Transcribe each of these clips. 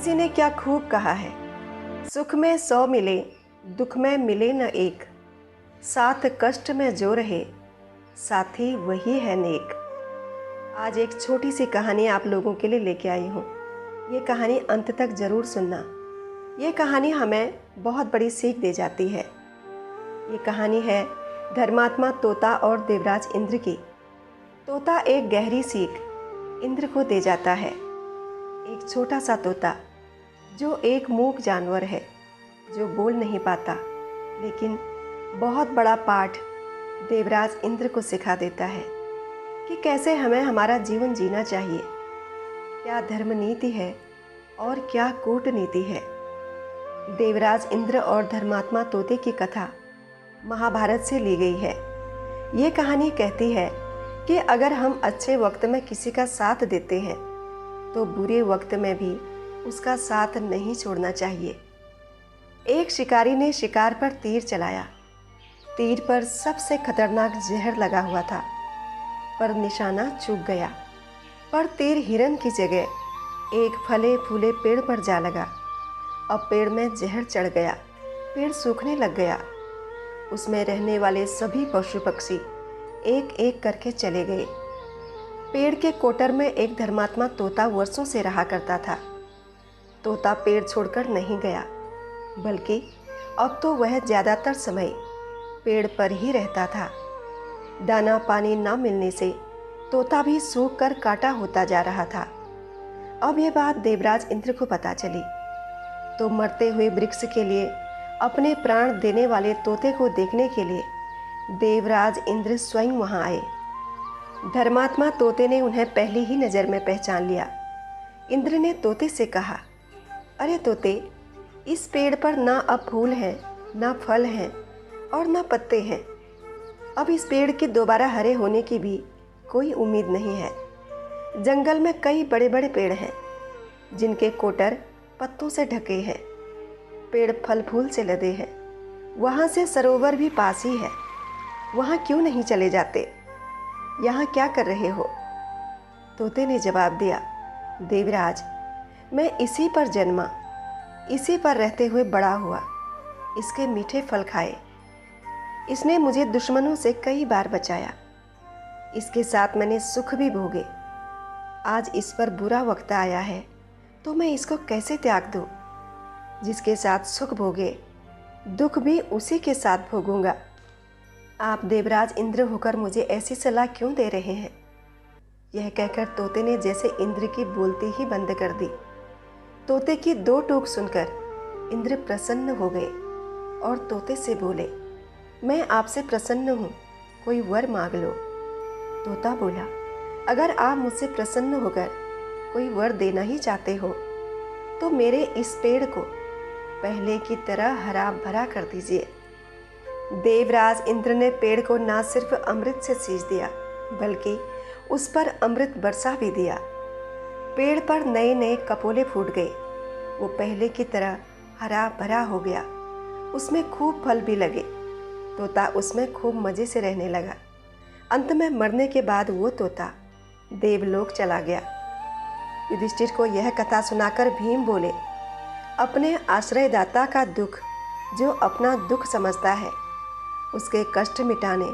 किसी ने क्या खूब कहा है, सुख में 100 मिले, दुख में मिले न एक, साथ कष्ट में जो रहे, साथी वही है नेक। आज एक छोटी सी कहानी आप लोगों के लिए लेके आई हूँ। ये कहानी अंत तक ज़रूर सुनना। ये कहानी हमें बहुत बड़ी सीख दे जाती है। ये कहानी है धर्मात्मा तोता और देवराज इंद्र की। तोता एक गहरी सीख इंद्र को दे जाता है। एक छोटा सा तोता जो एक मूक जानवर है, जो बोल नहीं पाता, लेकिन बहुत बड़ा पाठ देवराज इंद्र को सिखा देता है कि कैसे हमें हमारा जीवन जीना चाहिए, क्या धर्म नीति है और क्या कूटनीति है। देवराज इंद्र और धर्मात्मा तोते की कथा महाभारत से ली गई है। ये कहानी कहती है कि अगर हम अच्छे वक्त में किसी का साथ देते हैं तो बुरे वक्त में भी उसका साथ नहीं छोड़ना चाहिए। एक शिकारी ने शिकार पर तीर चलाया। तीर पर सबसे खतरनाक जहर लगा हुआ था, पर निशाना चूक गया। पर तीर हिरन की जगह एक फले फूले पेड़ पर जा लगा। अब पेड़ में जहर चढ़ गया, पेड़ सूखने लग गया। उसमें रहने वाले सभी पशु पक्षी एक एक करके चले गए। पेड़ के कोटर में एक धर्मात्मा तोता वर्षों से रहा करता था। तोता पेड़ छोड़कर नहीं गया, बल्कि अब तो वह ज़्यादातर समय पेड़ पर ही रहता था। दाना पानी ना मिलने से तोता भी सूख कर काटा होता जा रहा था। अब यह बात देवराज इंद्र को पता चली तो मरते हुए वृक्ष के लिए अपने प्राण देने वाले तोते को देखने के लिए देवराज इंद्र स्वयं वहां आए। धर्मात्मा तोते ने उन्हें पहली ही नज़र में पहचान लिया। इंद्र ने तोते से कहा, अरे तोते, इस पेड़ पर ना अब फूल हैं, ना फल हैं और ना पत्ते हैं। अब इस पेड़ के दोबारा हरे होने की भी कोई उम्मीद नहीं है। जंगल में कई बड़े बड़े पेड़ हैं जिनके कोटर पत्तों से ढके हैं। पेड़ फल फूल से लदे हैं। वहाँ से सरोवर भी पास ही है। वहाँ क्यों नहीं चले जाते? यहाँ क्या कर रहे हो? तोते ने जवाब दिया, देवराज, मैं इसी पर जन्मा, इसी पर रहते हुए बड़ा हुआ, इसके मीठे फल खाए। इसने मुझे दुश्मनों से कई बार बचाया। इसके साथ मैंने सुख भी भोगे। आज इस पर बुरा वक्त आया है तो मैं इसको कैसे त्याग दूँ? जिसके साथ सुख भोगे, दुख भी उसी के साथ भोगूंगा। आप देवराज इंद्र होकर मुझे ऐसी सलाह क्यों दे रहे हैं? यह कहकर तोते ने जैसे इंद्र की बोलती ही बंद कर दी। तोते की दो टूक सुनकर इंद्र प्रसन्न हो गए और तोते से बोले, मैं आपसे प्रसन्न हूँ, कोई वर मांग लो। तोता बोला, अगर आप मुझसे प्रसन्न होकर कोई वर देना ही चाहते हो तो मेरे इस पेड़ को पहले की तरह हरा भरा कर दीजिए। देवराज इंद्र ने पेड़ को ना सिर्फ अमृत से सींच दिया, बल्कि उस पर अमृत बरसा भी दिया। पेड़ पर नए नए कपोले फूट गए। वो पहले की तरह हरा भरा हो गया। उसमें खूब फल भी लगे। तोता उसमें खूब मज़े से रहने लगा। अंत में मरने के बाद वो तोता देवलोक चला गया। युधिष्ठिर को यह कथा सुनाकर भीम बोले, अपने आश्रयदाता का दुख जो अपना दुख समझता है, उसके कष्ट मिटाने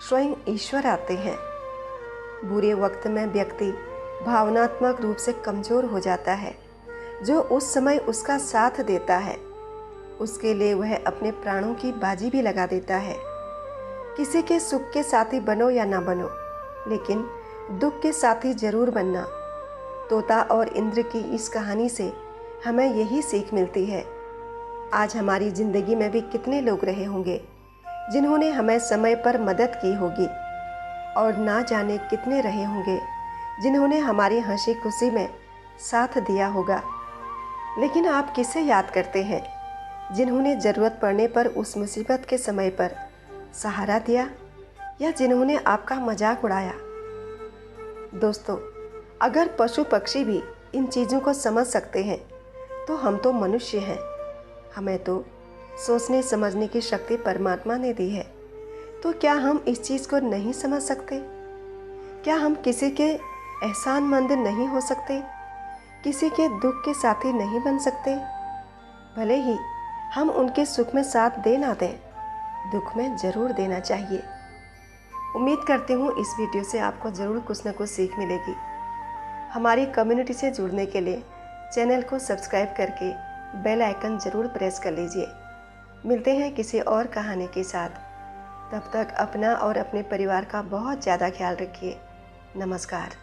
स्वयं ईश्वर आते हैं। बुरे वक्त में व्यक्ति भावनात्मक रूप से कमज़ोर हो जाता है। जो उस समय उसका साथ देता है, उसके लिए वह अपने प्राणों की बाजी भी लगा देता है। किसी के सुख के साथी बनो या ना बनो, लेकिन दुख के साथी जरूर बनना। तोता और इंद्र की इस कहानी से हमें यही सीख मिलती है। आज हमारी ज़िंदगी में भी कितने लोग रहे होंगे जिन्होंने हमें समय पर मदद की होगी, और ना जाने कितने रहे होंगे जिन्होंने हमारी हंसी खुशी में साथ दिया होगा। लेकिन आप किसे याद करते हैं जिन्होंने ज़रूरत पड़ने पर उस मुसीबत के समय पर सहारा दिया, या जिन्होंने आपका मजाक उड़ाया? दोस्तों, अगर पशु पक्षी भी इन चीज़ों को समझ सकते हैं तो हम तो मनुष्य हैं। हमें तो सोचने समझने की शक्ति परमात्मा ने दी है, तो क्या हम इस चीज़ को नहीं समझ सकते? क्या हम किसी के एहसानमंद नहीं हो सकते? किसी के दुख के साथी नहीं बन सकते। भले ही हम उनके सुख में साथ दे ना दें, दुख में ज़रूर देना चाहिए। उम्मीद करती हूँ इस वीडियो से आपको ज़रूर कुछ न कुछ सीख मिलेगी। हमारी कम्युनिटी से जुड़ने के लिए चैनल को सब्सक्राइब करके बेल आइकन ज़रूर प्रेस कर लीजिए। मिलते हैं किसी और कहानी के साथ। तब तक अपना और अपने परिवार का बहुत ज़्यादा ख्याल रखिए। नमस्कार।